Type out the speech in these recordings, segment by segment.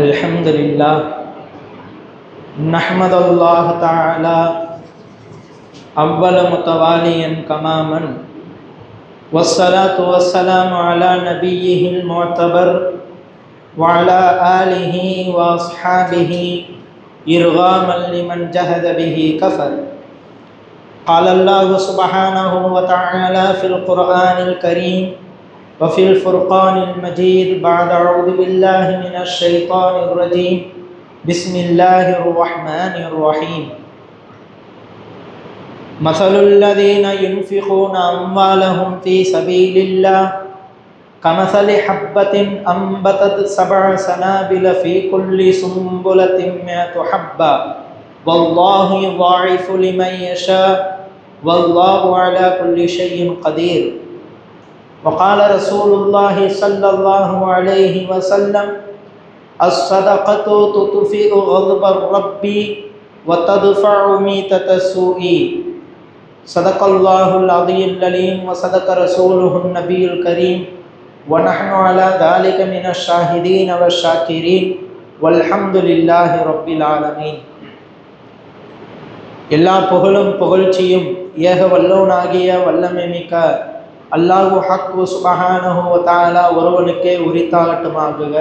الحمد لله نحمد الله تعالى أول متواليا كماما والصلاة والسلام على نبيه المعتبر وعلى آله وأصحابه إرغاما لمن جهد به كفر. قال الله سبحانه وتعالى في القرآن الكريم وفي الفرقان المجيد بعد أعوذ بالله من الشيطان الرجيم بسم الله الرحمن الرحيم. مثل الذين ينفقون أموالهم في سبيل الله كمثل حبة أنبتت 7 سنابل في كل سنبلة 100 حبة والله يضاعف لمن يشاء والله على كل شيء قدير. وقال رسول الله صلى الله عليه وسلم الصدقة تطفئ غضب الرب وتدفع ميتة السوء. صدق الله العظيم العليم وصدق رسوله النبي الكريم ونحن على ذلك من الشاهدين والشاكرين والحمد لله رب العالمين. எல்லா புகழும் புகழ்ச்சியும் ஏக வல்லோனாகிய வல்லமை மிக்க அல்லாஹு ஹக்கு சுப்ஹானஹு வ தஆலா ஒருவனுக்கே உரித்தாகட்டுமாகுக.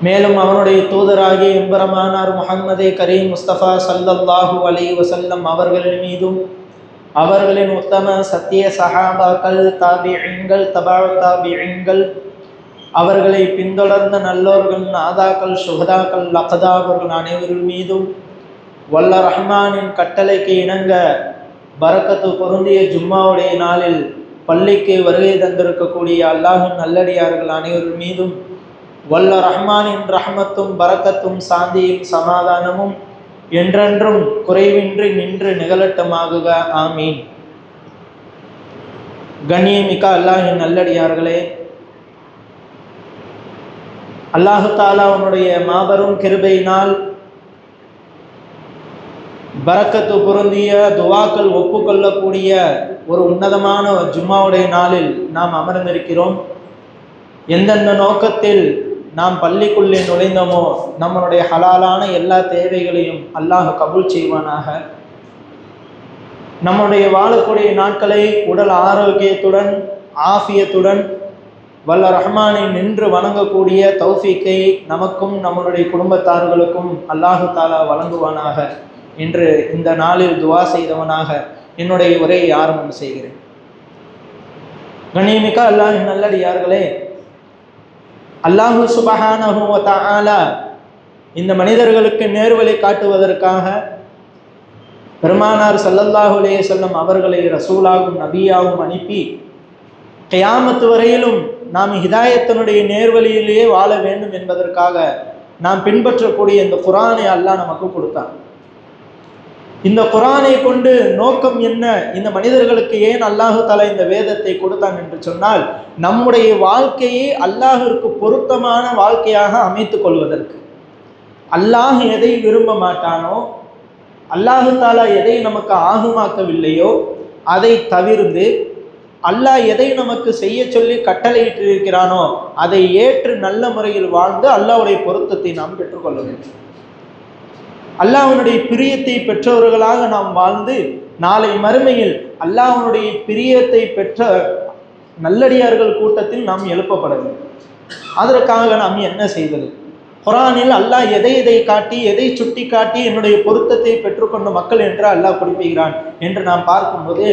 மேலும் அவனுடைய தூதராகிய எம்பெருமானார் முஹம்மதே கரீம் முஸ்தபா ஸல்லல்லாஹு அலைஹி வஸல்லம் அவர்களின் மீதும் அவர்களின் உத்தம சத்திய சஹாபாக்கள் தாபிஈன்கள் தபா தாபிஈன்கள் அவர்களை பின்தொடர்ந்த நல்லோர்கள் நாதாக்கள் சுஹதாக்கள் லக்தா அவர்கள் அனைவரின் மீதும் வல்ல ரஹ்மானின் கட்டளைக்கு இணங்க பரக்கத்து பொருந்திய ஜும்மாவுடைய நாளில் பள்ளிக்கு வருகை தந்திருக்கக்கூடிய அல்லாஹின் நல்லடியார்கள் அனைவரின் மீதும் வல்ல ரஹ்மானின் ரஹ்மத்தும் பரக்கத்தும் சாந்தியும் சமாதானமும் என்றென்றும் குறைவின்றி நின்று நிகழட்டுமாகுக. ஆமீன். கண்ணியமிக்க அல்லாஹின் நல்லடியார்களே, அல்லாஹு தஆலா அவனுடைய மாபெரும் கிருபையினால் பரக்கத்து பொருந்திய துவாக்கள் ஒப்புக்கொள்ளக்கூடிய ஒரு உன்னதமான ஜும்மாவுடைய நாளில் நாம் அமர்ந்திருக்கிறோம். எந்தெந்த நோக்கத்தில் நாம் பள்ளிக்குள்ளே நுழைந்தோமோ நம்மளுடைய ஹலாலான எல்லா தேவைகளையும் அல்லாஹ் கபூல் செய்வானாக. நம்முடைய வாழக்கூடிய நாட்களை உடல் ஆரோக்கியத்துடன் ஆஃபியத்துடன் வல்ல ரஹ்மானை நின்று வணங்கக்கூடிய தௌஃபீக்கை நமக்கும் நம்மளுடைய குடும்பத்தார்களுக்கும் அல்லாஹு தஆலா வழங்குவானாக என்று இந்த நாளில் துவா செய்தவனாக என்னுடைய உரையை ஆரம்பம் செய்கிறேன். கண்ணியமிக்க அல்லாஹ்வின் நல்லடியார்களே, அல்லாஹு சுப்ஹானஹு வ தஆலா இந்த மனிதர்களுக்கு நேர்வழி காட்டுவதற்காக பெருமானார் ஸல்லல்லாஹு அலைஹி வஸல்லம் அவர்களை ரசூலாகவும் நபியாகவும் அனுப்பி கியாமத் வரையிலும் நாம் ஹிதாயத்தினுடைய நேர்வழியிலேயே வாழ வேண்டும் என்பதற்காக நாம் பின்பற்றக்கூடிய இந்த குர்ஆனை அல்லாஹ் நமக்கு கொடுத்தான். இந்த குர்ஆனை கொண்டு நோக்கம் என்ன, இந்த மனிதர்களுக்கு ஏன் அல்லாஹு தஆலா இந்த வேதத்தை கொடுத்தான் என்று சொன்னால், நம்முடைய வாழ்க்கையை அல்லாஹிற்கு பொருத்தமான வாழ்க்கையாக அமைத்து கொள்வதற்கு. அல்லாஹ் எதை விரும்ப மாட்டானோ, அல்லாஹு தஆலா எதை நமக்கு ஆகுமாக்கவில்லையோ அதை தவிர்த்து அல்லாஹ் எதை நமக்கு செய்ய சொல்லி கட்டளையிட்டிருக்கிறானோ அதை ஏற்று நல்ல முறையில் வாழ்ந்து அல்லாஹ்வுடைய பொருத்தத்தை நாம் பெற்றுக்கொள்ள வேண்டும். அல்லாஹ்வுடைய பிரியத்தை பெற்றவர்களாக நாம் வாழ்ந்து நாளை மறுமையில் அல்லாஹ்வுடைய பிரியத்தை பெற்ற நல்லடியார்கள் கூட்டத்தில் நாம் எழுப்பப்பட வேண்டும். அதற்காக நாம் என்ன செய்வது? குர்ஆனில் அல்லாஹ் எதை எதை காட்டி எதை சுட்டி காட்டி என்னுடைய பொருத்தத்தை பெற்றுக்கொண்ட மக்கள் என்று அல்லாஹ் குறிப்பிடுகிறான் என்று நாம் பார்க்கும்போது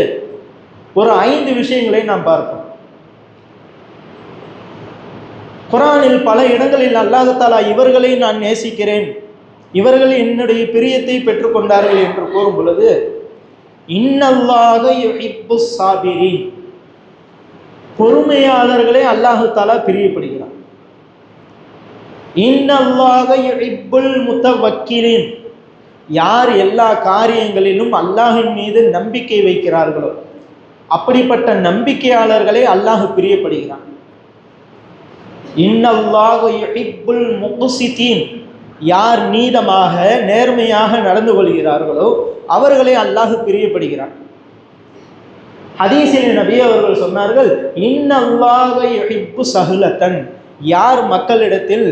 ஒரு 5 விஷயங்களை நாம் பார்ப்போம். குர்ஆனில் பல இடங்களில் அல்லாஹ் தஆலா இவர்களை நான் நேசிக்கிறேன், இவர்கள் என்னுடைய பிரியத்தை பெற்றுக்கொண்டார்கள் என்று கூறும் பொழுது இன்னல்லாஹ யுஹிப்புஸ் சாபிரீன், பொறுமையாளர்களை அல்லாஹு தஆலா பிரியப்படுகிறார். இன்னல்லாஹ யுஹிப்புல் முத்தவக்கிலீன், யார் எல்லா காரியங்களிலும் அல்லாஹ்வின் மீது நம்பிக்கை வைக்கிறார்களோ அப்படிப்பட்ட நம்பிக்கையாளர்களை அல்லாஹ் பிரியப்படுகிறான். இன்னல்லாஹ யுஹிப்புல் முக்ஸிதீன், யார் நீதமாக நேர்மையாக நடந்து கொள்கிறார்களோ அவர்களை அல்லாஹ் பிரியப்படுகிறான். ஹதீஸில் நபி அவர்கள் சொன்னார்கள், இன்னல்லாஹ யுஹிப்பு சஹ்லத்தன், யார் மக்களிடத்தில்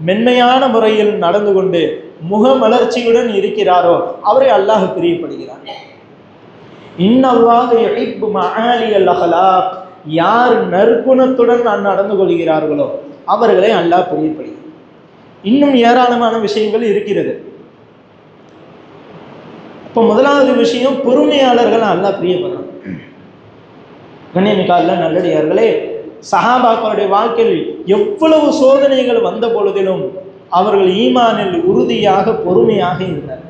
மென்மையான முறையில் நடந்து கொண்டு முகமலர்ச்சியுடன் இருக்கிறாரோ அவரை அல்லாஹ் பிரியப்படுகிறார். இன்னல்லாஹ யுஹிப்பு மஆலியல் அஹ்லாக், யார் நற்குணத்துடன் நடந்து கொள்கிறார்களோ அவர்களை அல்லாஹ் பிரியப்படுகிறார். இன்னும் ஏராளமான விஷயங்கள் இருக்கிறது. இப்போ முதலாவது விஷயம், பொறுமையாளர்கள் அல்லாஹ் பிரியப்படுறான். கண்ணியமிக்க அல்லாஹ் நல்லடியார்களே, சஹாபாக்களுடைய வாழ்க்கையில் எவ்வளவு சோதனைகள் வந்த பொழுதிலும் அவர்கள் ஈமானில் உறுதியாக பொறுமையாக இருந்தார்.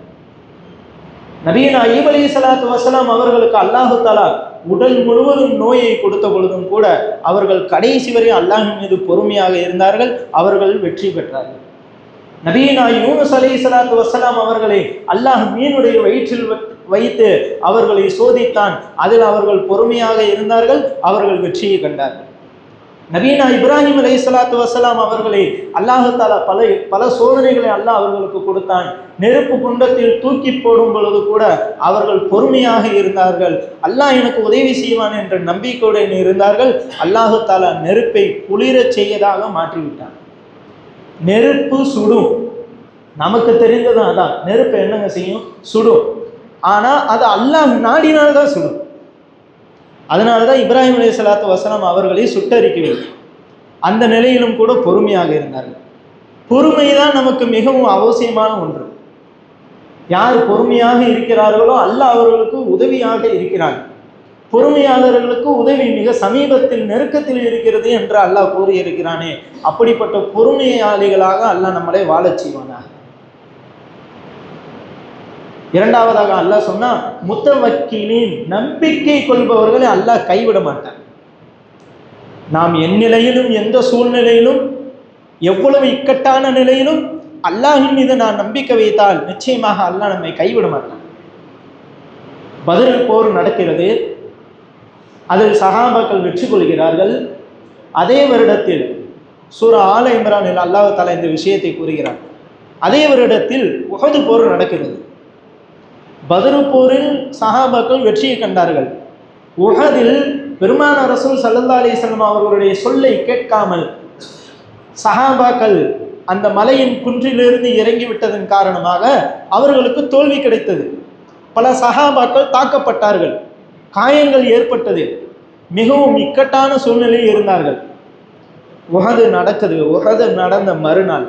நபியனா அய்யூப் அலைஹிஸ்ஸலாத்து வஸலாம் அவர்களுக்கு அல்லாஹு தஆலா உடல் முழுவதும் நோயை கொடுத்த பொழுதும் கூட அவர்கள் கடைசி வரை அல்லாஹ்வின் மீது பொறுமையாக இருந்தார்கள். அவர்கள் வெற்றி பெற்றார்கள். நபியனா யூனுஸ் அலைஹிஸ்ஸலாத்து வஸலாம் அவர்களை அல்லாஹ் மீனுடைய வயிற்றில் வைத்து அவர்களை சோதித்தான். அதில் அவர்கள் பொறுமையாக இருந்தார்கள். அவர்கள் வெற்றியை கண்டார்கள். நபியனா இப்ராஹிம் அலைஹிஸ்ஸலாத்து வஸலாம் அவர்களை அல்லாஹ் தஆலா பல சோதனைகளை அல்லாஹ் அவர்களுக்கு கொடுத்தான். நெருப்பு குண்டத்தில் தூக்கி போடும் பொழுது கூட அவர்கள் பொறுமையாக இருந்தார்கள். அல்லாஹ் எனக்கு உதவி செய்வான் என்ற நம்பிக்கையுடன் இருந்தார்கள். அல்லாஹ் தஆலா நெருப்பை குளிரச் செய்யதாக மாற்றிவிட்டான். நெருப்பு சுடும், நமக்கு தெரிந்ததும் அதான். நெருப்பு என்னங்க செய்யும்? சுடும். ஆனா அது அல்லாஹ் நாடினால்தான் சுடும். அதனாலதான் இப்ராஹிம் அலைஹிஸ்ஸலாத்து வஸலாம் அவர்களை சுட்டரிக்கவில்லை. அந்த நிலையிலும் கூட பொறுமையாக இருந்தார்கள். பொறுமைதான் நமக்கு மிகவும் அவசியமான ஒன்று. யார் பொறுமையாக இருக்கிறார்களோ அல்லாஹ் அவர்களுக்கு உதவியாக இருக்கிறார். பொறுமையாளர்களுக்கு உதவி மிக சமீபத்தில் நெருக்கத்தில் இருக்கிறது என்று அல்லாஹ் கூறியிருக்கிறானே, அப்படிப்பட்ட பொறுமையாளிகளாக அல்லாஹ் நம்மளை வாழச் செய்வானாக. இரண்டாவதாக அல்லாஹ் சொன்னா, முத்தவக்கீலின், நம்பிக்கை கொள்பவர்களை அல்லாஹ் கைவிட மாட்டான். நாம் எந்நிலையிலும் எந்த சூழ்நிலையிலும் எவ்வளவு இக்கட்டான நிலையிலும் அல்லாஹின் மீது நான் நம்பிக்கை வைத்தால் நிச்சயமாக அல்லாஹ் நம்மை கைவிட மாட்டான். பத்ர் போர் நடக்கிறது. அதில் சஹாபாக்கள் வெற்றி கொள்கிறார்கள். அதே வருடத்தில் சூரா ஆல இம்ரானில் அல்லாஹ் தஆலா இந்த விஷயத்தை கூறுகிறார். அதே வருடத்தில் உஹது போர் நடக்கிறது. பத்ர் போரில் சஹாபாக்கள் வெற்றியை கண்டார்கள். உஹதில் பெருமானார் ரசூல் ஸல்லல்லாஹு அலைஹி வஸல்லம் அவர்களுடைய சொல்லை கேட்காமல் சஹாபாக்கள் அந்த மலையின் குன்றிலிருந்து இறங்கி விட்டதன் காரணமாக அவர்களுக்கு தோல்வி கிடைத்தது. பல சஹாபாக்கள் தாக்கப்பட்டார்கள், காயங்கள் ஏற்பட்டது, மிகவும் இக்கட்டான சூழ்நிலையில் இருந்தார்கள். உஹது நடக்குது. உஹது நடந்த மறுநாள்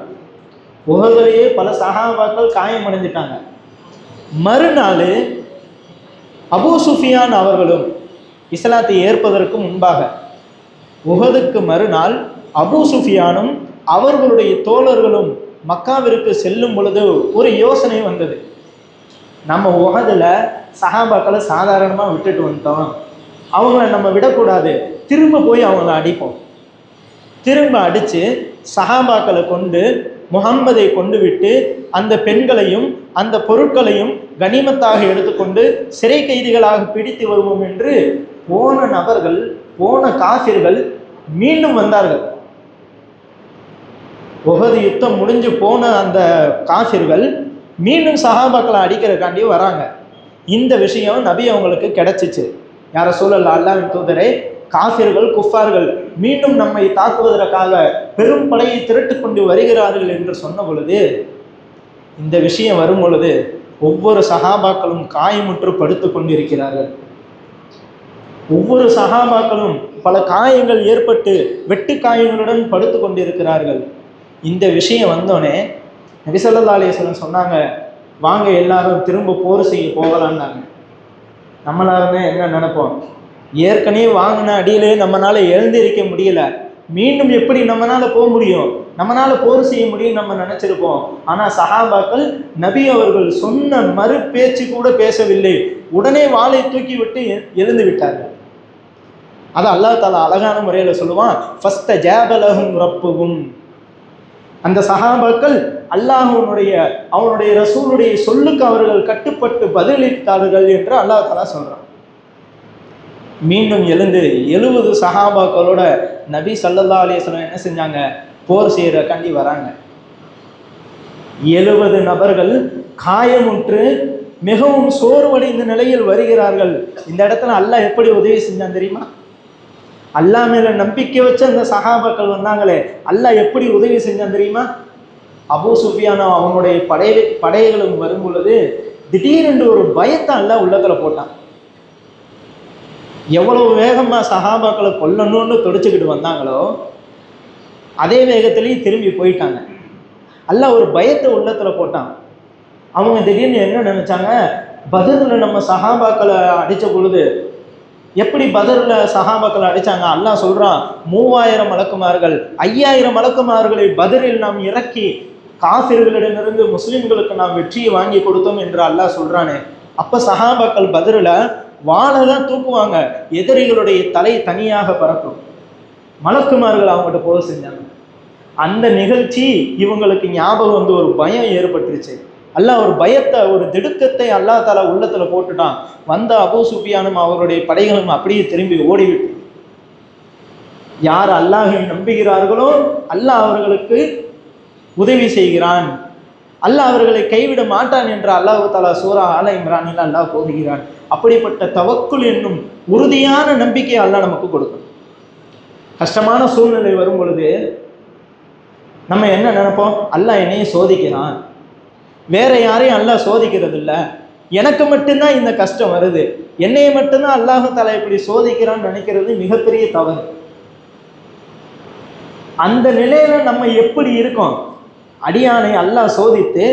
உஹதிலேயே பல சஹாபாக்கள் காயமடைஞ்சிட்டாங்க. மறுநாள் அபூ சுஃபியான் அவர்களும் இஸ்லாத்தை ஏற்பதற்கு முன்பாக, உஹதுக்கு மறுநாள் அபூ சுஃபியானும் அவர்களுடைய தோழர்களும் மக்காவிற்கு செல்லும் பொழுது ஒரு யோசனை வந்தது. நம்ம உஹதுல சஹாபாக்களை சாதாரணமாக விட்டுட்டு வந்துட்டோம், அவங்கள நம்ம விடக்கூடாது, திரும்ப போய் அவங்கள அடிப்போம். திரும்ப அடித்து சஹாபாக்களை கொண்டு முஹம்மதை கொண்டு விட்டு அந்த பெண்களையும் அந்த பொருட்களையும் கனிமத்தாக எடுத்துக்கொண்டு சிறை கைதிகளாக பிடித்து வருவோம் என்று போன நபர்கள், போன காஃபிர்கள் மீண்டும் வந்தார்கள். உஹது யுத்தம் முடிஞ்சு போன அந்த காஃபிர்கள் மீண்டும் சஹாபாக்களை அடிக்கிறக்காண்டி வராங்க. இந்த விஷயம் நபி அவங்களுக்கு கிடைச்சிச்சு. யார சூழல்ல அல்லாஹ்வின் தூதரே, காஃபிர்கள் குஃபார்கள் மீண்டும் நம்மை தாக்குவதற்காக பெரும் படையை திரட்டு கொண்டு வருகிறார்கள் என்று சொன்ன பொழுது, இந்த விஷயம் வரும் பொழுது ஒவ்வொரு சஹாபாக்களும் காயமுற்று படுத்து கொண்டிருக்கிறார்கள். ஒவ்வொரு சஹாபாக்களும் பல காயங்கள் ஏற்பட்டு வெட்டு காயங்களுடன் படுத்து கொண்டிருக்கிறார்கள். இந்த விஷயம் வந்தோடனே நபி ஸல்லல்லாஹு அலைஹி வஸல்லம் சொன்னாங்க, வாங்க எல்லாரும் திரும்ப போர் செய்ய போகலான்னாங்க. நம்மளாருமே என்ன நினைப்போம், ஏற்கனவே வாங்கின அடியிலே நம்மளால எழுந்திருக்க முடியல, மீண்டும் எப்படி நம்மளால போக முடியும், நம்மளால போர் செய்ய முடியும் நம்ம நினைச்சிருப்போம். ஆனா சஹாபாக்கள் நபி அவர்கள் சொன்ன மறு பேச்சு கூட பேசவில்லை, உடனே வாளை தூக்கி விட்டு எழுந்து விட்டார்கள். அது அல்லாஹ் தஆலா அழகான முறையில் சொல்லுவான், ஃபஸ்தஜாப லஹும் ரப்புஹும். அந்த சஹாபாக்கள் அவனுடைய ரசூலுடைய சொல்லுக்கு அவர்கள் கட்டுப்பட்டு பதிலளித்தார்கள் என்று அல்லாஹ் தஆலா சொல்றான். மீண்டும் எழுந்து 70 சஹாபாக்களோட நபி ஸல்லல்லாஹு அலைஹி வஸல்லம் என்ன செஞ்சாங்க, போர் செய்யறக்காண்டி வராங்க. 70 நபர்கள் காயமுற்று மிகவும் சோர்வடைந்த நிலையில் வருகிறார்கள். இந்த இடத்துல அல்லாஹ் எப்படி உதவி செஞ்சான் தெரியுமா? அல்லாஹ் மேல நம்பிக்கை வச்சு அந்த சஹாபாக்கள் வந்தாங்களே, அல்லாஹ் எப்படி உதவி செஞ்சான் தெரியுமா? அபூ சுஃபியான் அவனுடைய படைகளும் வரும் பொழுது திடீரென்று ஒரு பயத்தை அல்லாஹ் உள்ளத்துல போட்டான். எவ்வளவு வேகமா சஹாபாக்களை கொல்லணும்னு துடிச்சுக்கிட்டு வந்தாங்களோ அதே வேகத்திலையும் திரும்பி போயிட்டாங்க. அல்லாஹ் ஒரு பயத்தை உள்ளத்துல போட்டான். அவங்க திடீர்னு என்ன நினைச்சாங்க, பத்ர்ல நம்ம சஹாபாக்களை அடிச்ச பொழுது எப்படி பத்ர்ல சஹாபாக்களை அடிச்சாங்க, அல்லாஹ் சொல்றான் 3000 மலக்குமார்கள் 5000 மலக்குமார்களை பத்ரில் நாம் இறக்கி காஃபிர்களிடமிருந்து முஸ்லிம்களுக்கு நாம் வெற்றியை வாங்கி கொடுத்தோம் என்று அல்லாஹ் சொல்றானே. அப்ப சஹாபாக்கள் பத்ர்ல வாளை தான் தூக்குவாங்க, எதிரிகளுடைய தலை தனியாக பறக்கும். மலக்குமார்கள் அவங்ககிட்ட போக செஞ்சாங்க. அந்த நிகழ்ச்சி இவங்களுக்கு ஞாபகம் வந்து ஒரு பயம் ஏற்பட்டுருச்சு. அல்லாஹ் ஒரு பயத்தை, ஒரு திடுக்கத்தை அல்லாஹ் தாலா உள்ளத்துல போட்டுட்டான். வந்த அபூ சுஃபியானும் அவருடைய படைகளும் அப்படியே திரும்பி ஓடிவிட்டு, யார் அல்லாஹை நம்புகிறார்களோ அல்லாஹ் அவர்களுக்கு உதவி செய்கிறான், அல்லாஹ் அவர்களை கைவிட மாட்டான் என்ற அல்லாஹ் தாலா சூரா ஆல இம்ரானில் அல்லாஹ் போதுகிறான். அப்படிப்பட்ட தவக்குல் என்னும் உறுதியான நம்பிக்கையை அல்லாஹ் நமக்கு கொடுக்கும். கஷ்டமான சூழ்நிலை வரும் பொழுது நம்ம என்ன நினைப்போம், அல்லாஹ் என்னையும் சோதிக்கிறான், வேற யாரையும் அல்லாஹ் சோதிக்கிறது இல்லை, எனக்கு மட்டும்தான் இந்த கஷ்டம் வருது, என்னைய மட்டும்தான் அல்லாஹ் தஆலா இப்படி சோதிக்கிறான்னு நினைக்கிறது மிகப்பெரிய தவறு. அந்த நிலையில நம்ம எப்படி இருக்கோம், அடியானை அல்லாஹ் சோதித்து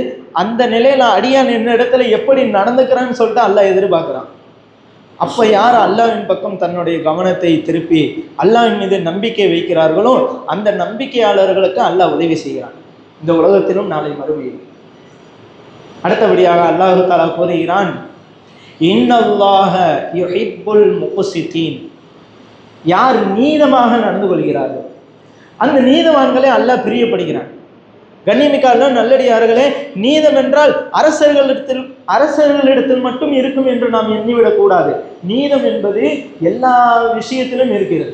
அந்த நிலையில அடியான் என்ன இடத்துல எப்படி நடந்துக்கிறான்னு சொல்லிட்டு அல்லாஹ் எதிர்பார்க்கிறான். அப்ப யார் அல்லாஹ்வின் பக்கம் தன்னுடைய கவனத்தை திருப்பி அல்லாஹ்வின் மீது நம்பிக்கை வைக்கிறார்களோ அந்த நம்பிக்கையாளர்களுக்கு அல்லாஹ் உதவி செய்கிறான், இந்த உலகத்திலும் நாளை மறுமையில். அடுத்தபடியாக அல்லாஹ் தஆலா கூறுகிறான், இன்னல்லாஹ யுஹிப்புல் முக்ஸிதீன், யார் நீதமாக நடந்து கொள்கிறார்கள் அந்த நீதவான்களை அல்லாஹ் பிரியப்படுகிறான். கண்ணியமிக்க நல்லடியார்களே, நீதம் என்றால் அரசர்களிடத்தில் மட்டும் இருக்கும் என்று நாம் எண்ணிவிடக் கூடாது. நீதம் என்பது எல்லா விஷயத்திலும் இருக்கிறது.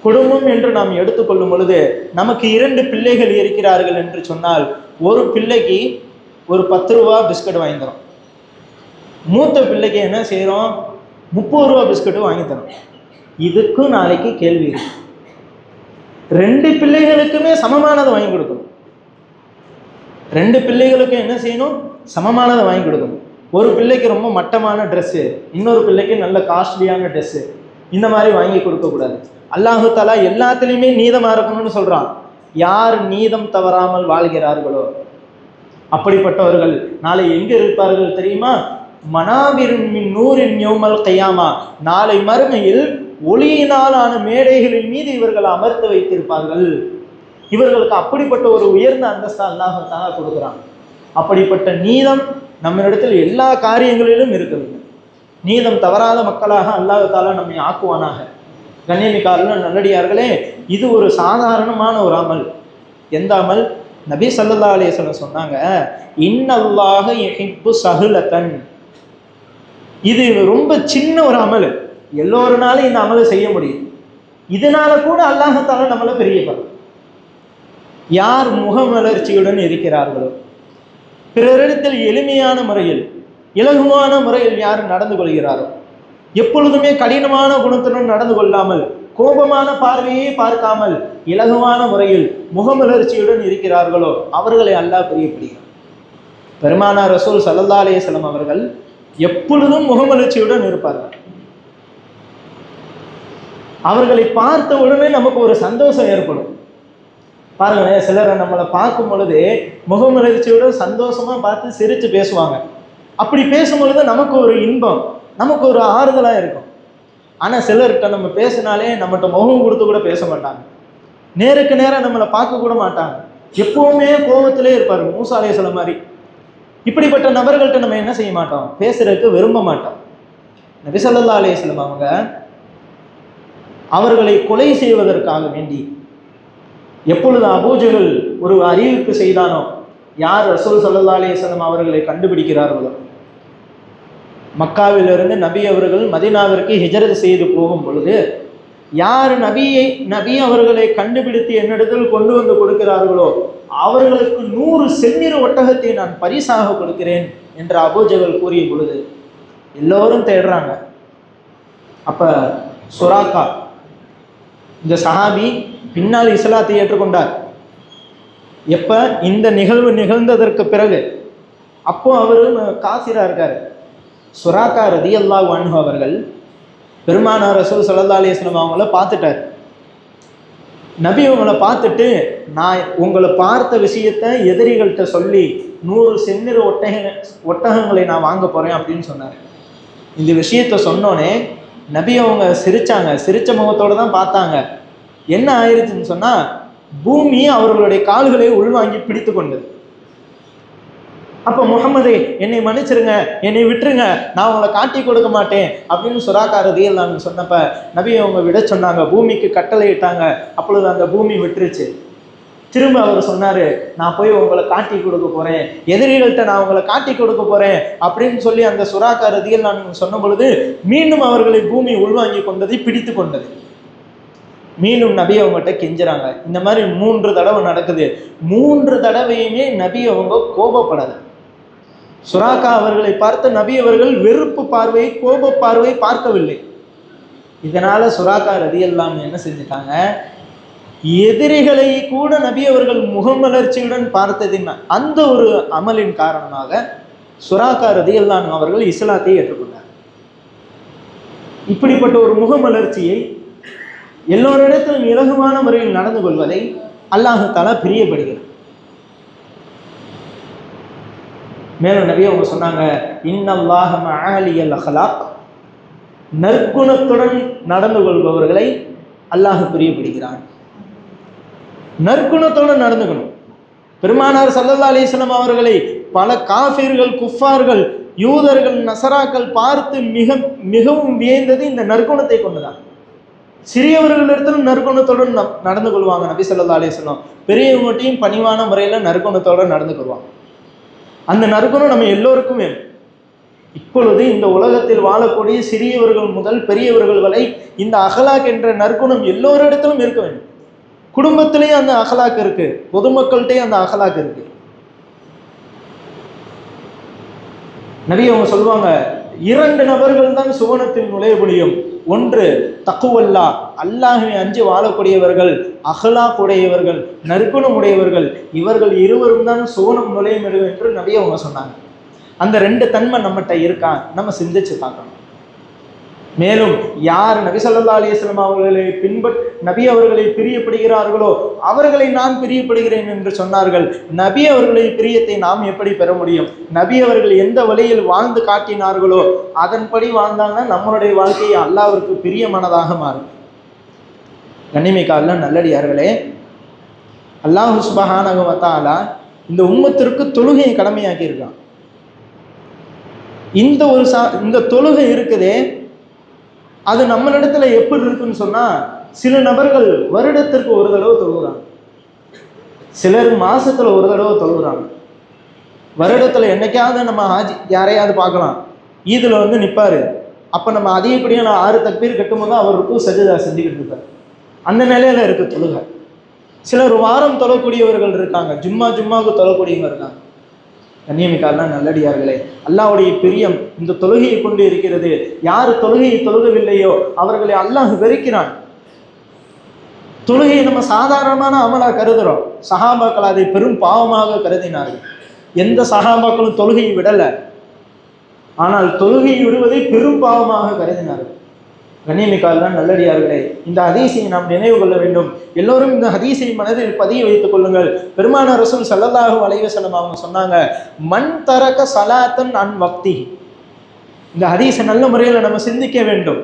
குடும்பம் என்று நாம் எடுத்துக்கொள்ளும் பொழுது நமக்கு 2 பிள்ளைகள் இருக்கிறார்கள் என்று சொன்னால் ஒரு பிள்ளைக்கு ஒரு 10 ரூபா பிஸ்கட் வாங்கி தரோம், மூத்த பிள்ளைக்கு என்ன செய்கிறோம் 30 ரூபா பிஸ்கட்டு வாங்கி தரோம். இதுக்கும் நாளைக்கு கேள்வி இருக்கு. 2 பிள்ளைகளுக்குமே சமமானதை வாங்கி கொடுக்கணும். 2 பிள்ளைகளுக்கும் என்ன செய்யணும், சமமானதை வாங்கி கொடுக்கணும். ஒரு பிள்ளைக்கு ரொம்ப மட்டமான ட்ரெஸ்ஸு, இன்னொரு பிள்ளைக்கு நல்ல காஸ்ட்லியான ட்ரெஸ்ஸு, இந்த மாதிரி வாங்கி கொடுக்கக்கூடாது. அல்லாஹ் தஆலா எல்லாத்துலேயுமே நீதமாக இருக்கணும்னு சொல்கிறான். யார் நீதம் தவறாமல் வாழ்கிறார்களோ அப்படிப்பட்டவர்கள் நாளை எங்கே இருப்பார்கள் தெரியுமா, மனாபிரும் மின் நூரின் யௌமல் கியாமா, நாளை மறுமையில் ஒளியினாலான மேடைகளின் மீது இவர்கள் அமர்த்து வைத்திருப்பார்கள். இவர்களுக்கு அப்படிப்பட்ட ஒரு உயர்ந்த அந்தஸ்து அல்லாஹ் தஆலா கொடுக்குறான். அப்படிப்பட்ட நீதம் நம்மிடத்தில் எல்லா காரியங்களிலும் இருக்குது. நீதம் தவறாத மக்களாக அல்லாஹ் தஆலா நம்மை ஆக்குவானாக. கண்ணியமிக்க நல்லடியார்களே, இது ஒரு சாதாரணமான ஒரு அமல். எந்த அமல்? நபி ஸல்லல்லாஹு அலைஹி வஸல்லம் சொன்னாங்க, இன்னல்லாஹ யுஹிப்பு சஹலத்தன், இது ரொம்ப சின்ன ஒரு அமல், எல்லோருனாலும் இந்த அமலை செய்ய முடியும். இதனால கூட அல்லாஹ் தஆலா நம்மளை பெரியப்படுறான். யார் முகமலர்ச்சியுடன் இருக்கிறார்களோ, பிறரிடத்தில் எளிமையான முறையில் இலகுவான முறையில் யார் நடந்து கொள்கிறாரோ, எப்பொழுதுமே கடினமான குணத்துடன் நடந்து கொள்ளாமல் கோபமான பார்வையே பார்க்காமல் இலகுவான முறையில் முகமலர்ச்சியுடன் இருக்கிறார்களோ அவர்களை அல்லாஹ் பிரியப்படுகிறார். பெருமானார் ரசூல் ஸல்லல்லாஹு அலைஹி வஸல்லம் அவர்கள் எப்பொழுதும் முகமலர்ச்சியுடன் இருப்பார்கள். அவர்களை பார்த்த உடனே நமக்கு ஒரு சந்தோஷம் ஏற்படும். பாருங்களேன், சிலரை நம்மளை பார்க்கும் பொழுது முகமலர்ச்சியோட சந்தோஷமா பார்த்து சிரித்து பேசுவாங்க. அப்படி பேசும் பொழுது நமக்கு ஒரு இன்பம், நமக்கு ஒரு ஆறுதலாக இருக்கும். ஆனால் சிலர்கிட்ட நம்ம பேசினாலே நம்மகிட்ட முகம் கொடுத்து கூட பேச மாட்டாங்க, நேருக்கு நேரம் நம்மளை பார்க்க கூட மாட்டாங்க, எப்பவுமே கோபத்திலே இருப்பார், மூசா அலைஹிஸ்ஸலாம் மாதிரி. இப்படிப்பட்ட நபர்கள்ட்ட நம்ம என்ன செய்ய மாட்டோம், பேசுறதுக்கு விரும்ப மாட்டோம். நபி ஸல்லல்லாஹு அலைஹி வஸல்லம் அவங்க அவர்களை கொலை செய்வதற்காக வேண்டி எப்பொழுது அபூஜஹல் ஒரு அறிவிப்பு செய்தானோ, யார் ரசூல் ஸல்லல்லாஹு அலைஹி வஸல்லம் அவர்களை கண்டுபிடிக்கிறார்களோ, மக்காவிலிருந்து நபி அவர்கள் மதீனாவிற்கு ஹிஜ்ரத் செய்து போகும் பொழுது யார் நபி அவர்களை கண்டுபிடித்து என்னிடத்தில் கொண்டு வந்து கொடுக்கிறார்களோ அவர்களுக்கு 100 செந்நிற ஒட்டகத்தை நான் பரிசாக கொடுக்கிறேன் என்று அபூஜஹல் கூறிய பொழுது எல்லோரும் தேடுறாங்க. அப்ப சுராக்கா இந்த சஹாபி பின்னால் இஸ்லாத்தை ஏற்றுக்கொண்டார். எப்ப இந்த நிகழ்வு நிகழ்ந்ததற்கு பிறகு, அப்போ அவரு காசிரா இருக்காரு. சுராக்கா ரலியல்லாஹு அன்ஹு அவர்கள் பெருமானார் ரசூல் ஸல்லல்லாஹு அலைஹி வஸல்லம் அவங்கள பார்த்துட்டார். நபி அவங்கள பார்த்துட்டு, நான் உங்களை பார்த்த விஷயத்த எதிரிகள்கிட்ட சொல்லி 100 செந்நிற ஒட்டகங்களை நான் வாங்க போறேன் அப்படின்னு சொன்னார். இந்த விஷயத்த சொன்னோன்னே நபி அவங்க சிரிச்சாங்க. சிரிச்ச முகத்தோட தான் பார்த்தாங்க. என்ன ஆயிடுச்சுன்னு சொன்னா, பூமி அவர்களுடைய கால்களை உள்வாங்கி பிடித்து கொண்டது. அப்ப முகமதே, என்னை மன்னிச்சிருங்க, என்னை விட்டுருங்க, நான் உங்களை காட்டி கொடுக்க மாட்டேன் அப்படின்னு சுராக்கா ரலியல்லாஹு அன்ஹு சொன்னப்ப நபி அவங்க விட சொன்னாங்க. பூமிக்கு கட்டளை இட்டாங்க. அப்பொழுது அந்த பூமி விட்டுருச்சு. திரும்ப அவர் சொன்னாரு, நான் போய் உங்களை காட்டி கொடுக்க போறேன், எதிரிகள்கிட்ட நான் உங்களை காட்டி கொடுக்க போறேன் அப்படின்னு சொல்லி அந்த சுராக்கா ரலியல்லாஹு அன்ஹு சொன்ன பொழுது மீண்டும் அவர்களை பூமி உள்வாங்கி கொண்டதை பிடித்து கொண்டது. மீண்டும் நபி அவங்ககிட்ட கெஞ்சுறாங்க. இந்த மாதிரி 3 தடவை நடக்குது. 3 தடவையுமே நபி அவங்க கோபப்படலை. சுராக்கா அவர்களை பார்த்து நபி அவர்கள் வெறுப்பு பார்வை, கோப பார்வை பார்க்கவில்லை. இதனால சுராக்கா ரலியல்லாஹு அன்ஹு என்ன செஞ்சுட்டாங்க, எதிரிகளை கூட நபி அவர்கள் முகமலர்ச்சியுடன் பார்த்ததின் அந்த ஒரு அமலின் காரணமாக சுராக்கா ரலியல்லாஹு அன்ஹு அவர்கள் இஸ்லாத்தை ஏற்றுக்கொண்டார். இப்படிப்பட்ட ஒரு முகமலர்ச்சியை, எல்லோரிடத்திலும் இலகுவான முறையில் நடந்து கொள்வதை அல்லாஹ் தஆலா பிரியப்படுகிறார். மேலும் நபி அவங்க சொன்னாங்க, இன்னல்லாஹ மஆலியல் அஹ்லாக், நற்குணத்துடன் நடந்து கொள்பவர்களை அல்லாஹ் பிரியப்படுகிறான். நற்குணத்துடன் நடந்துக்கணும். பெருமானார் ஸல்லல்லாஹு அலைஹி வஸல்லம் அவர்களை பல காஃபிர்கள், குஃபார்கள், யூதர்கள், நசராக்கள் பார்த்து மிகவும் வியந்தது இந்த நற்குணத்தை கொண்டுதான். சிறியவர்களிடத்திலும் நற்குணத்துடன் நடந்து கொள்வாங்க நபி ஸல்லல்லாஹு அலைஹி வஸல்லம். பெரியவங்கட்டையும் பணிவான முறையில் நற்குணத்தோடு நடந்து கொள்வாங்க. அந்த நற்குணம் நம்ம எல்லோருக்கும் வேணும். இப்பொழுது இந்த உலகத்தில் வாழக்கூடிய சிறியவர்கள் முதல் பெரியவர்கள் வரை இந்த அஹ்லாக் என்ற நற்குணம் எல்லோரிடத்திலும் இருக்க வேண்டும். குடும்பத்திலேயும் அந்த அஹ்லாக் இருக்கு, பொதுமக்கள்கிட்டையும் அந்த அஹ்லாக் இருக்கு. நபி அவங்க சொல்லுவாங்க, 2 நபர்கள் தான் சுவனத்தில் நுழைய முடியும். ஒன்று தக்குவல்லா, அல்லாஹ்வை அஞ்சி வாழக்கூடியவர்கள், அஹ்லாக் உடையவர்கள், நற்குணம் உடையவர்கள். இவர்கள் இருவரும் தான் சுவனம் நுழைய முடியும் என்று நபி அவங்க சொன்னாங்க. அந்த 2 தன்மை நம்மகிட்ட இருக்கா, நம்ம சிந்திச்சு பார்க்கணும். மேலும் யார் நபி ஸல்லல்லாஹு அலைஹி வஸல்லம் அவர்களை நபி அவர்களை பிரியப்படுகிறார்களோ அவர்களை நான் பிரியப்படுகிறேன் என்று சொன்னார்கள். நபி அவர்களின் பிரியத்தை நாம் எப்படி பெற முடியும்? நபி அவர்கள் எந்த வழியில் வாழ்ந்து காட்டினார்களோ அதன்படி வாழ்ந்தாங்கன்னா நம்மளுடைய வாழ்க்கையை அல்லாஹ்விற்கு பிரியமானதாக மாறும். கண்ணியமிக்க அல்லாஹ் நல்லடியார்களே, அல்லாஹ் சுப்ஹானஹு வ தஆலா இந்த உம்மத்திற்கு தொழுகையை கடமையாக்கி இருக்கான். இந்த தொழுகை இருக்குதே, அது நம்மளிடத்துல எப்படி இருக்குன்னு சொன்னா, சில நபர்கள் வருடத்திற்கு ஒரு தடவை தொழுகிறாங்க, சிலர் மாசத்துல ஒரு தடவை தொழுகிறாங்க. வருடத்துல என்னைக்காவது நம்ம யாரையாவது பார்க்கலாம், ஈதுல வந்து நிற்பாரு. அப்ப நம்ம அதிகப்படியான 6 தக்பீர் கட்டும்போது அவர் ருக்கு சஜதா செஞ்சுக்கிட்டு இருப்பார். அந்த நிலையில இருக்கு தொழுகை. சிலர் வாரம் தொழக்கூடியவர்கள் இருக்காங்க, ஜும்மாவுக்கு தொழக்கூடியவங்க இருக்காங்க. கண்ணியமிக்காரெல்லாம் நல்லடியார்களே, அல்லாஹ்வுடைய பிரியம் இந்த தொழுகையை கொண்டு இருக்கிறது. யார் தொழுகையை தொழுகவில்லையோ அவர்களை அல்லாஹ் வெறுக்கிறான். தொழுகையை நம்ம சாதாரணமான அமலா கருதுறோம். சஹாபாக்கள் அதை பெரும் பாவமாக கருதினார்கள். எந்த சஹாபாக்களும் தொழுகையை விடல, ஆனால் தொழுகையை விடுவதை பெரும் பாவமாக கருதினார்கள். கண்ணியமிக்காரெல்லாம் நல்லடியார்களே, இந்த ஹதீஸை நாம் நினைவு கொள்ள வேண்டும். எல்லோரும் இந்த ஹதீஸை மனதில் பதிய வைத்துக் கொள்ளுங்கள். பெருமானார் ரசூல் ஸல்லல்லாஹு அலைஹி வஸல்லம் அவங்க சொன்னாங்க, மன் தரக ஸலாத்தன் அன் வக்தி. இந்த ஹதீஸை நல்ல முறையில் நம்ம சிந்திக்க வேண்டும்.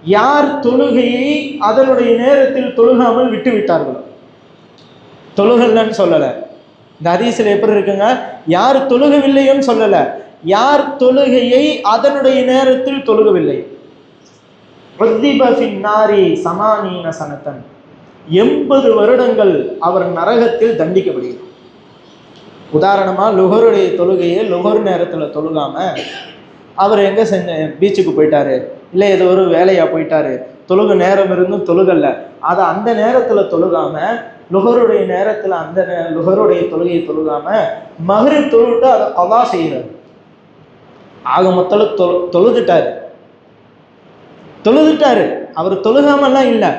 யார் தொழுகையை அதனுடைய நேரத்தில் தொழுகாமல் விட்டு விட்டார்களோ, தொழுகலன்னு சொல்லல, இந்த ஹதீஸில் எப்படி இருக்குங்க, யார் தொழுகவில்லைன்னு சொல்லல, யார் தொழுகையை அதனுடைய நேரத்தில் தொழுகவில்லை, 80 வருடங்கள் அவர் நரகத்தில் தண்டிக்கப்படுகிறார். உதாரணமா லுஹருடைய தொழுகையை லுஹர் நேரத்தில் தொழுகாம அவர் எங்க பீச்சுக்கு போயிட்டாரு, இல்லை ஏதோ ஒரு வேலையா போயிட்டாரு, தொழுக நேரம் இருந்தும் தொழுகல்ல, அதை அந்த நேரத்தில் தொழுகாம லுஹருடைய நேரத்தில் அந்த லுஹருடைய தொழுகையை தொழுகாம மக்ரிப் தொழுவிட்டு அதை கலா செய்கிறார். ஆக மொத்தம் தொழுதுட்டாரு. அவர் தொழுகாமல்லாம் இல்லை,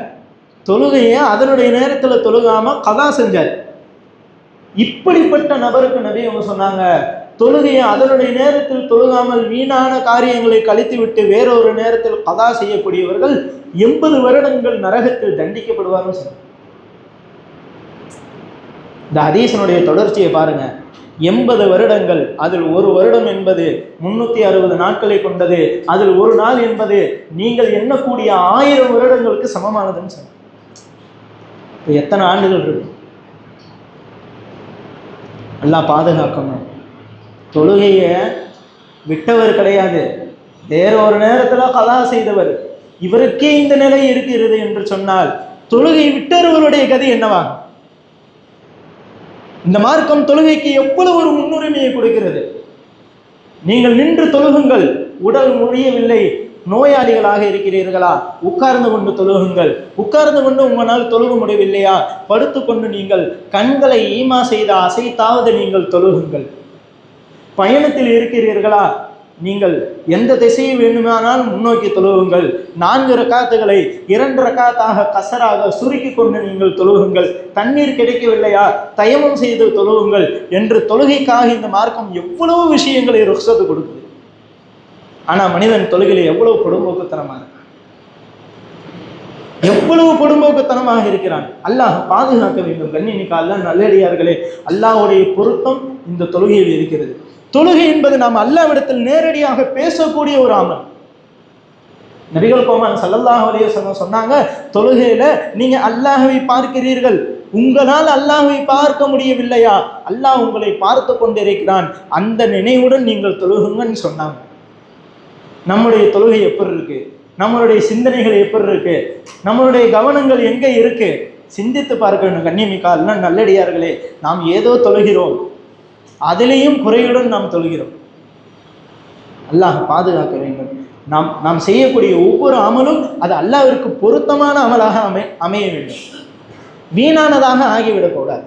தொழுகையை அதனுடைய நேரத்தில் தொழுகாம கதா செஞ்சார். இப்படிப்பட்ட நபருக்கு நபி அவங்க சொன்னாங்க, தொழுகையை அதனுடைய நேரத்தில் தொழுகாமல் வீணான காரியங்களை கழித்து விட்டு வேறொரு நேரத்தில் கதா செய்யக்கூடியவர்கள் 80 வருடங்கள் நரகத்தில் தண்டிக்கப்படுவார்கள் சொன்னாங்க. இந்த ஹதீஸனுடைய தொடர்ச்சியை பாருங்க. 80 வருடங்கள், அதில் ஒரு வருடம் என்பது 360 நாட்களை கொண்டது, அதில் ஒரு நாள் என்பது நீங்கள் எண்ணக்கூடிய 1000 வருடங்களுக்கு சமமானதுன்னு சொன்னாங்க. எத்தனை ஆண்டுகள் இருக்கு? அல்லாஹ் பாதுகாக்கணும். தொழுகையை விட்டவர் கிடையாது, வேற ஒரு நேரத்தில் கலா செய்தவர். இவருக்கே இந்த நிலை இருக்கிறது என்று சொன்னால் தொழுகை விட்டவர்களுடைய கதை என்னவாகும்? இந்த மார்க்கம் தொழுகைக்கு எவ்வளவு ஒரு முன்னுரிமையை கொடுக்கிறது. நீங்கள் நின்று தொழுகுங்கள், உடல் முடியவில்லை, நோயாளிகளாக இருக்கிறீர்களா, உட்கார்ந்து கொண்டு தொழுகுங்கள். உட்கார்ந்து கொண்டு உங்களால் தொழுக முடியவில்லையா, படுத்துக்கொண்டு நீங்கள் கண்களை ஈமா செய்த அசைத்தாவது நீங்கள் தொழுகுங்கள். பயணத்தில் இருக்கிறீர்களா, நீங்கள் எந்த திசையை வேண்டுமானால் முன்னோக்கி தொழுகுங்கள். 4 ரக்காத்துகளை 2 ரக்காத்தாக கசராக சுருக்கி கொண்டு நீங்கள் தொழுகுங்கள். தண்ணீர் கிடைக்கவில்லையா, தயமம் செய்து தொழுகுங்கள் என்று தொழுகைக்காக இந்த மார்க்கம் எவ்வளவு விஷயங்களை ருக்ஸத்து கொடுக்குது. ஆனா மனிதன் தொழுகையில் எவ்வளவு பொடும்போக்குத்தனமாக இருக்கான், எவ்வளவு பொடும்போக்குத்தனமாக இருக்கிறான். அல்லாஹ் பாதுகாக்க வேண்டும். கண்ணியமிக்க அல்லாஹ் நல்லடியார்களே, அல்லாஹ்வுடைய பொருத்தம் இந்த தொழுகையில் இருக்கிறது. தொழுகை என்பது நாம் அல்லாஹ்விடத்தில் நேரடியாக பேசக்கூடிய ஒரு அமல். நபிகள் கோமான் ஸல்லல்லாஹு அலைஹி வஸல்லம் சொன்னாங்க, தொழுகையில நீங்க அல்லாஹ்வை பார்க்கிறீர்கள், உங்களால் அல்லாஹ்வை பார்க்க முடியவில்லையா, அல்லாஹ் உங்களை பார்த்து கொண்டிருக்கிறான், அந்த நினைவுடன் நீங்கள் தொழுகுங்கன்னு சொன்னாங்க. நம்முடைய தொழுகை எப்படி இருக்கு, நம்மளுடைய சிந்தனைகள் எப்படி இருக்கு, நம்மளுடைய கவனங்கள் எங்க இருக்கு, சிந்தித்து பார்க்க வேண்டும். கண்ணியமிக்க அல்லாஹ் நல்லடியார்களே, நாம் ஏதோ தொழுகிறோம், அதிலேயும் குறையுடன் நாம் தொழுகிறோம். அல்லாஹ் பாதுகாக்க வேண்டும். நாம் செய்யக்கூடிய ஒவ்வொரு அமலும் அது அல்லாஹ்விற்கு பொருத்தமான அமலாக அமைய வேண்டும், வீணானதாக ஆகிவிடக்கூடாது.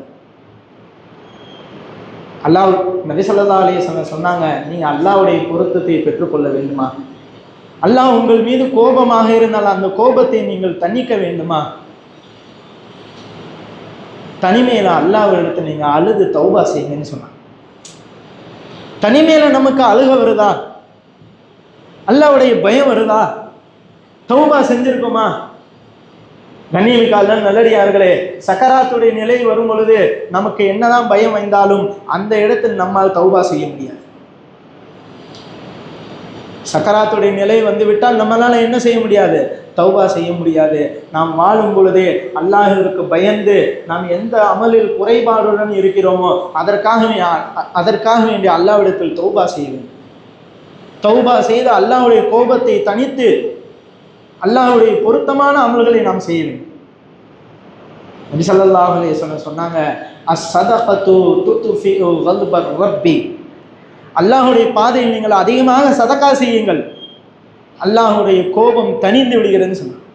அல்லாஹ் நபி ஸல்லல்லாஹு அலைஹி வஸல்லம் சொன்னாங்க, நீங்க அல்லாஹ்வுடைய பொருத்தத்தை பெற்றுக்கொள்ள வேண்டுமா, அல்லாஹ் உங்கள் மீது கோபமாக இருந்தால் அந்த கோபத்தை நீங்கள் தணிக்க வேண்டுமா, தனிமையில அல்லாஹ்விடத்தில் நீங்க அழுது தௌபா செய்யுங்கன்னு சொன்னாங்க. தனிமையில நமக்கு அழுக வருதா, அல்லாஹ்வுடைய பயம் வருதா, தௌபா செஞ்சிருக்குமா? கண்ணியமிக்க அல்லாஹ் நல்லடியார்களே, சக்கராத்துடைய நிலை வரும் பொழுது நமக்கு என்னதான் பயம் வந்தாலும் அந்த இடத்தில் நம்மால் தௌபா செய்ய முடியாது. சக்கராத்துடைய நிலை வந்து விட்டால் நம்மளால என்ன செய்ய முடியாது, தௌபா செய்ய முடியாது. நாம் வாழும் பொழுதே அல்லாஹ்விற்கு பயந்து நாம் எந்த அமலில் குறைபாடுடன் இருக்கிறோமோ அதற்காக வேண்டிய அல்லாஹ்விடத்தில் தௌபா செய்ய வேண்டும். தௌபா செய்து அல்லாஹ்வுடைய கோபத்தை தணித்து அல்லாஹ்வுடைய பொருத்தமான அமல்களை நாம் செய்ய வேண்டும். நபி ஸல்லல்லாஹு அலைஹி வஸல்லம் சொன்னாங்க, அஸ்ஸதகத்து துத்ஃபிஉ கல்பர் ரப்பி, அல்லாஹ்வுடைய பாதையில் நீங்கள் அதிகமாக சதகா செய்யுங்கள், அல்லாஹ்வுடைய கோபம் தணிந்து விடுகிறதுன்னு சொன்னாங்க.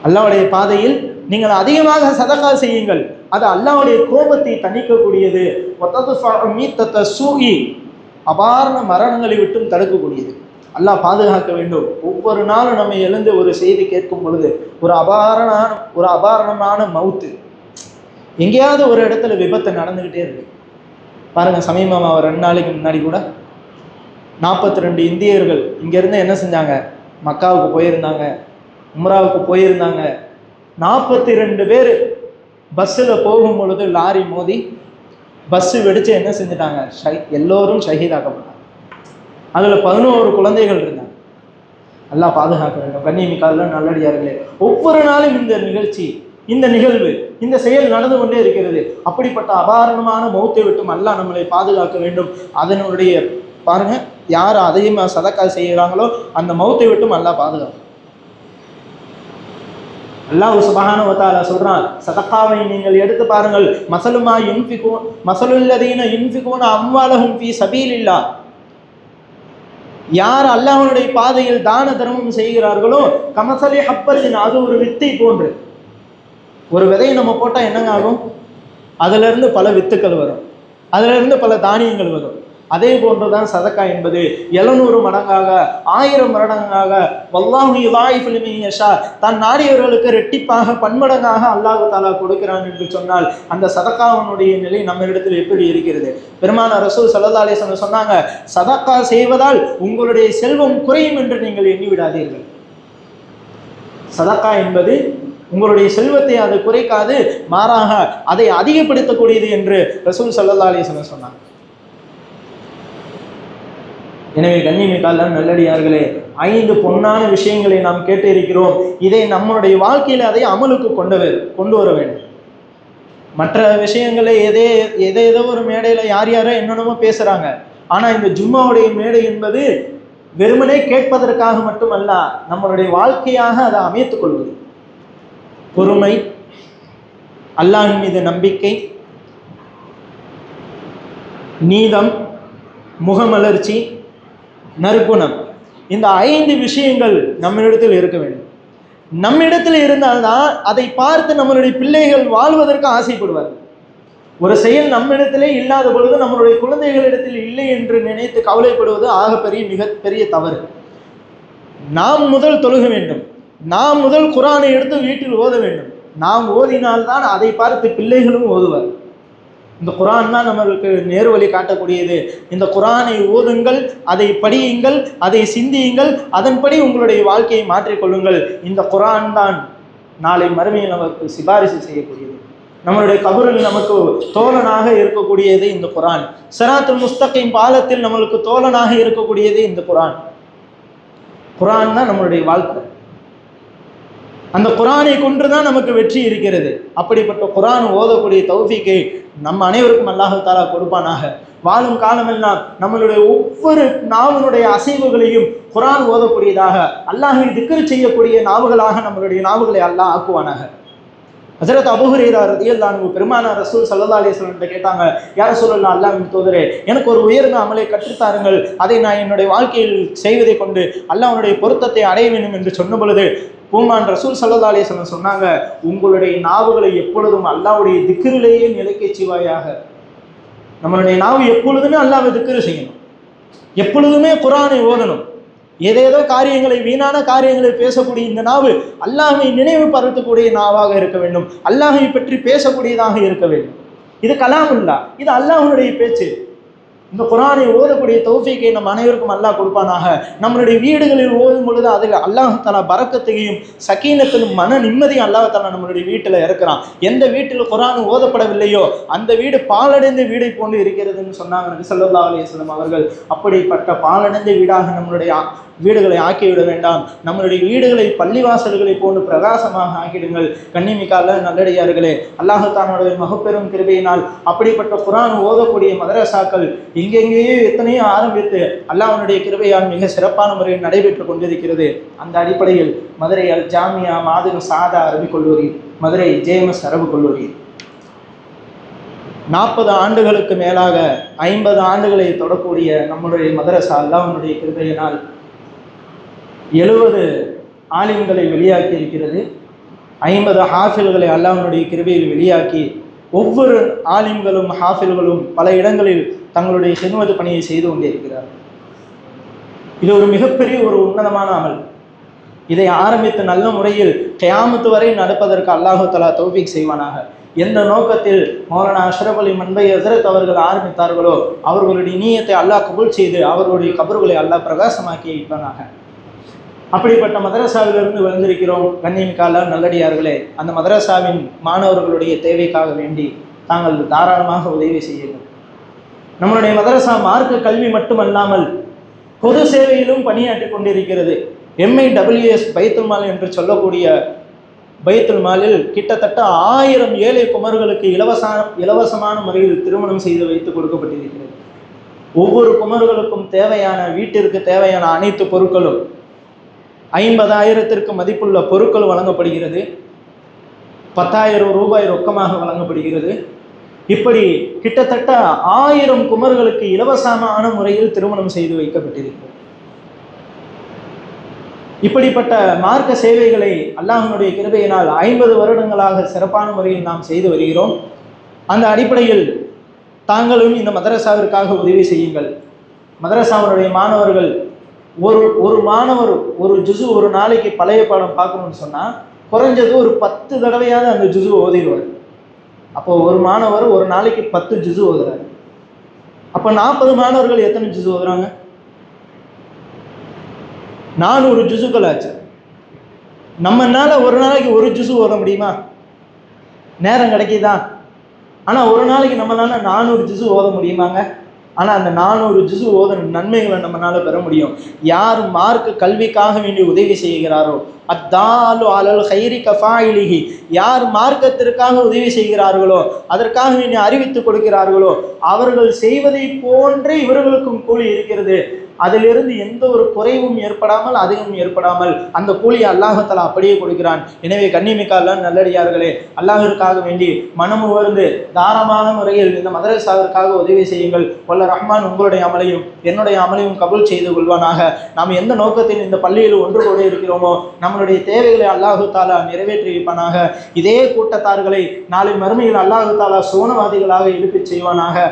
அல்லாஹ்வுடைய பாதையில் நீங்கள் அதிகமாக சதகா செய்யுங்கள், அது அல்லாஹ்வுடைய கோபத்தை தணிக்கக்கூடியது. அபாரண மரணங்களை விட்டும் தடுக்கக்கூடியது. அல்லாஹ் பாதுகாக்க வேண்டும். ஒவ்வொரு நாளும் நம்ம எழுந்து ஒரு செய்தி கேட்கும் பொழுது ஒரு அபாரணமான மவுத்து, எங்கேயாவது ஒரு இடத்துல விபத்து நடந்துகிட்டே இருக்கு. பாருங்க, சமீபமாக 2 நாளைக்கு முன்னாடி கூட 42 இந்தியர்கள் இங்கேருந்து என்ன செஞ்சாங்க, மக்காவுக்கு போயிருந்தாங்க, உம்ராவுக்கு போயிருந்தாங்க. 42 பேர் பஸ்ஸில் போகும் பொழுது லாரி மோதி பஸ்ஸு வெடிச்சு என்ன செஞ்சுட்டாங்க, எல்லோரும் ஷஹீதாக்கப்பட்டாங்க. அதில் 11 குழந்தைகள் இருந்தாங்க. அல்லாஹ் பாதுகாக்க வேண்டும். கண்ணியமிக்க அல்லாஹ் நல்லடியார்களே, ஒவ்வொரு நாளும் இந்த நிகழ்ச்சி, இந்த நிகழ்வு, இந்த செயல் நடந்து கொண்டே இருக்கிறது. அப்படிப்பட்ட அபாரணமான மௌத்தை விட்டும் அல்லாஹ் நம்மளை பாதுகாக்க வேண்டும். அதனுடைய பாருங்க, யார் அதிகமாக சதக்கா செய்கிறாங்களோ அந்த மௌத்தை விட்டும் அல்லாஹ் பாதுகாக்கும். அல்லாஹ் சுப்ஹானஹு வ தஆலா சொல்றான், சதக்காவை நீங்கள் எடுத்து பாருங்கள், மஸலுல்லதீன யுன்ஃபிகூன அம்வாலஹும் ஃபீ சபீலில்லாஹ், யார் அல்லாஹ்வுடைய பாதையில் தான தர்மம் செய்கிறார்களோ கமஸலி ஹப்பத்தின், அது ஒரு வித்தை போன்று. ஒரு விதையை நம்ம போட்டால் என்னங்க ஆகும், அதிலிருந்து பல வித்துக்கள் வரும், அதிலிருந்து பல தானியங்கள் வரும். அதே போன்றுதான் சதக்கா என்பது 700 மடங்காக 1000 மடங்காக வல்லாஹு யுதாயிஃபு லிமன் யஷா தான் நாடியவர்களுக்கு ரெட்டிப்பாக பன்மடங்காக அல்லாஹ் தஆலா கொடுக்கிறான் என்று சொன்னால் அந்த சதக்காவினுடைய நிலை நம்மிடத்தில் எப்படி இருக்கிறது? பெருமானார் ரசூல் ஸல்லல்லாஹு அலைஹி வஸல்லம் சொன்னாங்க, சதக்கா செய்வதால் உங்களுடைய செல்வம் குறையும் என்று நீங்கள் எண்ணி விடாதீர்கள். சதக்கா என்பது உங்களுடைய செல்வத்தை அது குறைக்காது, மாறாக அதை அதிகப்படுத்தக்கூடியது என்று ரசூல் ஸல்லல்லாஹு அலைஹி வஸல்லம் சொன்னாங்க. எனவே கண்ணியமிக்க நல்லடியார்களே, 5 பொன்னான விஷயங்களை நாம் கேட்டு இருக்கிறோம். இதை நம்மளுடைய வாழ்க்கையில அதை அமலுக்கு கொண்டு வர வேண்டும். மற்ற விஷயங்களை ஏதோ ஒரு மேடையில யாரோ என்னென்னமோ பேசுறாங்க. ஆனா இந்த ஜும்மாவுடைய மேடை என்பது வெறுமனே கேட்பதற்காக மட்டுமல்ல, நம்மளுடைய வாழ்க்கையாக அதை அமைத்துக் கொள்வது. பொறுமை, அல்லாஹ்வின் மீது நம்பிக்கை, நீதம், முகமலர்ச்சி, நற்குணம், இந்த 5 விஷயங்கள் நம்மிடத்தில் இருக்க வேண்டும். நம்மிடத்தில் இருந்தால்தான் அதை பார்த்து நம்மளுடைய பிள்ளைகள் வாழ்வதற்கு ஆசைப்படுவார்கள். ஒரு செயல் நம்மிடத்திலே இல்லாத பொழுது நம்மளுடைய குழந்தைகளிடத்தில் இல்லை என்று நினைத்து கவலைப்படுவது ஆகப்பெரிய மிகப்பெரிய தவறு. நாம் முதல் தொழுக வேண்டும். நாம் முதல் குர்ஆனை எடுத்து வீட்டில் ஓத வேண்டும். நாம் ஓதினால்தான் அதை பார்த்து பிள்ளைகளும் ஓதுவார். இந்த குர்ஆன் தான் நம்மளுக்கு நேர்வழி காட்டக்கூடியது. இந்த குர்ஆனை ஓதுங்கள், அதை படியுங்கள், அதை சிந்தியுங்கள், அதன்படி உங்களுடைய வாழ்க்கையை மாற்றிக்கொள்ளுங்கள். இந்த குர்ஆன் தான் நாளை மறுமையில் நமக்கு சிபாரிசு செய்யக்கூடியது. நம்மளுடைய கபரில் நமக்கு தோழனாக இருக்கக்கூடியது இந்த குர்ஆன். சிராத்துல் முஸ்தகீம் பாலத்தில் நம்மளுக்கு தோழனாக இருக்கக்கூடியது இந்த குர்ஆன். குர்ஆன் தான் நம்மளுடைய வாழ்க்கை. அந்த குர்ஆனை கொன்றுதான் நமக்கு வெற்றி இருக்கிறது. அப்படிப்பட்ட குர்ஆன் ஓதக்கூடிய தௌஃபீக்கை நம்ம அனைவருக்கும் அல்லாஹ் தஆலா கொடுப்பானாக. வாழும் காலமெல்லாம் நம்மளுடைய ஒவ்வொரு நாவினுடைய அசைவுகளையும் குர்ஆன் ஓதக்கூடியதாக, அல்லாஹ்வை திக்ர் செய்யக்கூடிய நாவுகளாக நம்மளுடைய நாவுகளை அல்லாஹ் ஆக்குவானாக. ஹஜ்ரத் அபூ ஹுரைரா ரலியல்லாஹு அன்ஹு பெருமானார் ரசூல் ஸல்லல்லாஹு அலைஹி வஸல்லம் கிட்ட கேட்டாங்க, யா ரசூலல்லாஹ், அல்லாஹ்வின் தூதரே, எனக்கு ஒரு உயர்ந்த அமலை கற்றுத்தாருங்கள், அதை நான் என்னுடைய வாழ்க்கையில் செய்வதை கொண்டு அல்லாஹ்வுடைய பொருத்தத்தை அடைய வேண்டும் என்று சொன்ன பொழுது பூமான் ரசூல் ஸல்லல்லாஹு அலைஹி வஸல்லம் சொன்னாங்க, உங்களுடைய நாவுகளை எப்பொழுதும் அல்லாஹ்வுடைய திக்ரிலேயே நிலைக்க செய்வாயாக. நம்மளுடைய நாவு எப்பொழுதுமே அல்லாஹ்வை திக்ர் செய்யணும், எப்பொழுதுமே குர்ஆனை ஓதணும். ஏதேதோ காரியங்களை, வீணான காரியங்களை பேசக்கூடிய இந்த நாவு அல்லாஹ்வை நினைவு படுத்தக்கூடிய நாவாக இருக்க வேண்டும். அல்லாஹ்வை பற்றி பேசக்கூடியதாக இருக்க வேண்டும். இது கலாமுல்லா, இது அல்லாஹ்வுடைய பேச்சு. இந்த குர்ஆனை ஓதக்கூடிய தௌஃபீக்கை நம் அனைவருக்கும் அல்லாஹ் கொடுப்பானாக. நம்மளுடைய வீடுகளில் ஓதும் பொழுது அதில் அல்லாஹ் தஆலா பரக்கத்தையும் சக்கீனத்திலும் மன நிம்மதியும் அல்லாஹ் தஆலா நம்மளுடைய வீட்டில் இருக்கிறான். எந்த வீட்டில் குர்ஆன் ஓதப்படவில்லையோ அந்த வீடு பாலடைந்த வீடை போன்று இருக்கிறதுன்னு சொன்னாங்க நபி ஸல்லல்லாஹு அலைஹி வஸல்லம் அவர்கள். அப்படிப்பட்ட பாலடைந்த வீடாக நம்மளுடைய வீடுகளை ஆக்கிவிட வேண்டாம். நம்மளுடைய வீடுகளை பள்ளிவாசல்களை போன்று பிரகாசமாக ஆக்கிடுங்கள். கண்ணியமிக்க நல்லடியார்களே, அல்லாஹ் தஆலாவுடைய மகப்பெரும் கிருபையினால் அப்படிப்பட்ட குர்ஆன் ஓதக்கூடிய மதரசாக்கள் எங்கெங்கேயோ எத்தனையோ ஆரம்பித்து அல்லாஹ்வுடைய கிருபையால் மிக சிறப்பான முறையில் நடைபெற்று கொண்டிருக்கிறது. அந்த அடிப்படையில் மதுரை அல் ஜாமியா மாதிரு சாதா அரபிக் கல்லூரி, மதுரை JMS அரபு கல்லூரி 40 ஆண்டுகளுக்கு மேலாக 50 ஆண்டுகளை தொடக்கூடிய நம்முடைய மதரசா அல்லாஹ்வுடைய கிருபையினால் 70 ஆலிம்களை வெளியாக்கி இருக்கிறது. 50 ஹாஃபில்களை அல்லாஹ்வுடைய கிருபையில் வெளியாக்கி ஒவ்வொரு ஆலிம்களும் ஹாஃபில்களும் பல இடங்களில் தங்களுடைய ஹித்மத் பணியை செய்து கொண்டிருக்கிறார்கள். இது ஒரு மிகப்பெரிய ஒரு உன்னதமான அமல். இதை ஆரம்பித்து நல்ல முறையில் கியாமத் வரை நடப்பதற்கு அல்லாஹ் தஆலா தௌஃபீக் செய்வானாக. எந்த நோக்கத்தில் மௌலானா அஷ்ரஃப் அலி மன்பை ஹஸரத் அவர்கள் ஆரம்பித்தார்களோ அவர்களுடைய நீயத்தை அல்லாஹ் கபூல் செய்து அவர்களுடைய கபர்களை அல்லாஹ் பிரகாசமாக்கி வைப்பானாக. அப்படிப்பட்ட மதரசாவிலிருந்து வந்திருக்கிறோம். கண்ணியமிக்க நல்லடியார்களே, அந்த மதரசாவின் மாணவர்களுடைய தேவைக்காக வேண்டி தாங்கள் தாராளமாக உதவி செய்யுங்கள். நம்மளுடைய மதரசா மார்க்க கல்வி மட்டுமல்லாமல் பொது சேவையிலும் பணியாற்றி கொண்டிருக்கிறது. MIWS பைத்துல் மால் என்று சொல்லக்கூடிய பைத்துல் மாலில் கிட்டத்தட்ட 1000 ஏழை குமர்களுக்கு இலவசமான முறையில் திருமணம் செய்து வைத்து கொடுக்கப்பட்டிருக்கிறது. ஒவ்வொரு குமர்களுக்கும் தேவையான வீட்டிற்கு தேவையான அனைத்து பொருட்களும் 50,000 மதிப்புள்ள பொருட்கள் வழங்கப்படுகிறது. 10,000 ரூபாய் ரொக்கமாக வழங்கப்படுகிறது. இப்படி கிட்டத்தட்ட 1000 குமர்களுக்கு இலவசமான முறையில் திருமணம் செய்து வைக்கப்பட்டிருக்கிறது. இப்படிப்பட்ட மார்க்க சேவைகளை அல்லாஹ்வுடைய கிருபையினால் 50 வருடங்களாக சிறப்பான முறையில் நாம் செய்து வருகிறோம். அந்த அடிப்படையில் தாங்களும் இந்த மதரசாவிற்காக உதவி செய்யுங்கள். மதரசாவினுடைய மாணவர்கள் ஒரு மாணவர் ஒரு ஜுசு ஒரு நாளைக்கு பழைய பாடம் பார்க்கணும்னு சொன்னால் குறைஞ்சது ஒரு 10 தடவையாவது அந்த ஜுசு ஓதிடுவார். அப்போ ஒரு மாணவர் ஒரு நாளைக்கு 10 ஜுசு ஓதுறாரு. அப்போ 40 மாணவர்கள் எத்தனை ஜுசு ஓதுறாங்க? 400 ஜுசுக்கள் ஆச்சு. நம்மனால ஒரு நாளைக்கு ஒரு ஜுசு ஓத முடியுமா? நேரம் கிடைக்குதா? ஆனால் ஒரு நாளைக்கு நம்மளால 400 ஜுசு ஓத முடியுமாங்க? ஆனால் அந்த 400 ஜுசு ஓத நன்மைகளை நம்மளால பெற முடியும். யார் மார்க்க கல்விக்காக வேண்டி உதவி செய்கிறாரோ, அத்தாலு அலல் ஹைரி கஃபாயிலிஹி, யார் மார்க்கத்திற்காக உதவி செய்கிறார்களோ, அதற்காக வேண்டி அறிவித்து கொடுக்கிறார்களோ, அவர்கள் செய்வதை போன்றே இவர்களுக்கும் கூலி இருக்கிறது. அதிலிருந்து எந்த ஒரு குறைவும் ஏற்படாமல் அதிகமும் ஏற்படாமல் அந்த கூலியை அல்லாஹ் அப்படியே கொடுக்கிறான். எனவே கண்ணியமிக்க அல்லாஹ் நல்லடியார்களே, அல்லாஹிற்காக வேண்டி மனமுவர்ந்து தாராளமான முறையில் இந்த மதரசாவிற்காக உதவி செய்யுங்கள். வல்ல ரஹ்மான் உங்களுடைய அமலையும் என்னுடைய அமலையும் கபூல் செய்து கொள்வானாக. நாம் எந்த நோக்கத்தில் இந்த பள்ளியில் ஒன்று கூட இருக்கிறோமோ நம்மளுடைய தேவைகளை அல்லாஹு தாலா நிறைவேற்றி வைப்பானாக. இதே கூட்டத்தார்களை நாளை மறுமையில் அல்லாஹு தாலா சோனவாதிகளாக எழுப்பிச் செய்வானாக.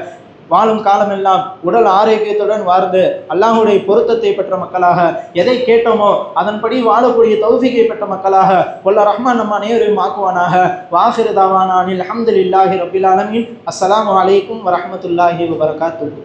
வாழும் காலமெல்லாம் உடல் ஆரோக்கியத்துடன் வாழ்ந்து அல்லாஹுடைய பொருத்தத்தை பெற்ற மக்களாக, எதை கேட்டோமோ அதன்படி வாழக்கூடிய தௌஃபீகை பெற்ற மக்களாக வல்ல ரஹ்மான் நம்ம அனைவரையும் ஆக்குவானாக. வாஹிரு தாவானா அல்ஹம்துலில்லாஹி ரப்பில் ஆலமீன். அஸ்ஸலாமு அலைக்கும் வரஹ்மத்துல்லாஹி வபரகாத்துஹு.